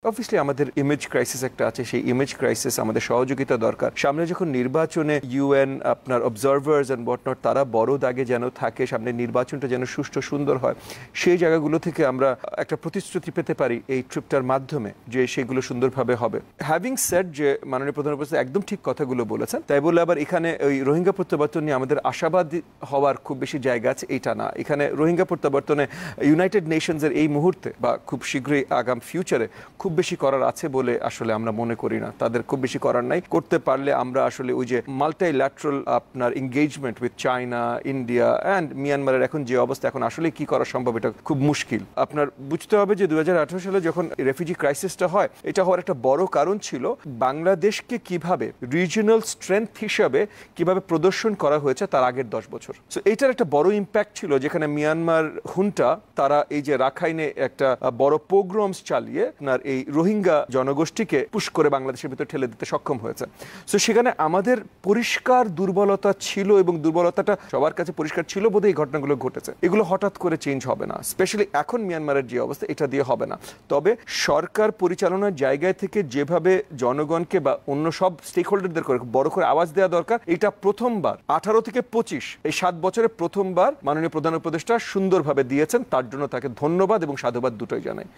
Obviously আমাদের image crisis একটা আছে, সেই ইমেজ ক্রাইসিস আমাদের সহযোগিতা দরকার। সামনে যখন নির্বাচনে ইউএন আপনার অবজারভার্স এন্ড হোয়াটনট তারা বড় দাগে যেন থাকে, সামনে নির্বাচনটা যেন সুষ্ঠু সুন্দর হয়, সেই জায়গাগুলো থেকে আমরা একটা প্রতিশ্রুতি পেতে পারি এই ট্রিপটার মাধ্যমে যে সেগুলো সুন্দরভাবে হবে। হ্যাভিং সেড যে মাননীয় প্রধান উপদেষ্টা একদম ঠিক কথাগুলো বলেছেন, তাই বলে আবার এখানে ওই রোহিঙ্গা প্রত্যাবর্তন নিয়ে আমাদের আশাবাদী হওয়ার খুব বেশি জায়গা আছে এটা না। এখানে রোহিঙ্গা প্রত্যাবর্তনে ইউনাইটেড নেশনসের এই মুহূর্তে বা খুব শীঘ্রই আগাম ফিউচারে খুব বেশি করার আছে বলে আসলে আমরা মনে করি না। তাদের খুব বেশি করার নাই। করতে পারলে আমরা আসলে ওই যে মাল্টিল্যাটারাল আপনার engagement with China, India and মিয়ানমারের এখন যে অবস্থা, এখন আসলে কি করা সম্ভব এটা খুব মুশকিল। আপনার বুঝতে হবে যে 2018 সালে যখন রেফিউজি ক্রাইসিসটা হয়, এটা হওয়ার একটা বড় কারণ ছিল বাংলাদেশকে কিভাবে রিজিওনাল স্ট্রেংথ হিসাবে কিভাবে প্রদর্শন করা হয়েছে তার আগের 10 বছর। সো এটার একটা বড় ইম্প্যাক্ট ছিল, যেখানে মিয়ানমার হুন্টা তারা এই যে রাখাইনে একটা বড় পোগ্রমস চালিয়ে আপনার এই রোহিঙ্গা জনগোষ্ঠীকে পুশ করে বাংলাদেশের ভিতরে ঠেলে দিতে সক্ষম হয়েছে। সো সেখানে আমাদের পরিষ্কার দুর্বলতা ছিল এবং দুর্বলতাটা সবার কাছে পরিষ্কার ছিল বোধ এই ঘটনাগুলো ঘটেছে। এগুলো হঠাৎ করে চেঞ্জ হবে না, স্পেশালি এখন মিয়ানমারের যে অবস্থা, এটা দিয়ে হবে না। তবে সরকার পরিচালনার জায়গায় থেকে যেভাবে জনগণকে বা অন্য সব স্টেক হোল্ডারদের করে বড় করে আওয়াজ দেওয়া দরকার, এটা প্রথমবার 18 থেকে 25 এই 7 বছরে প্রথমবার মাননীয় প্রধান উপদেষ্টা সুন্দরভাবে দিয়েছেন। তার জন্য তাকে ধন্যবাদ এবং সাধুবাদ দুটোই জানাই।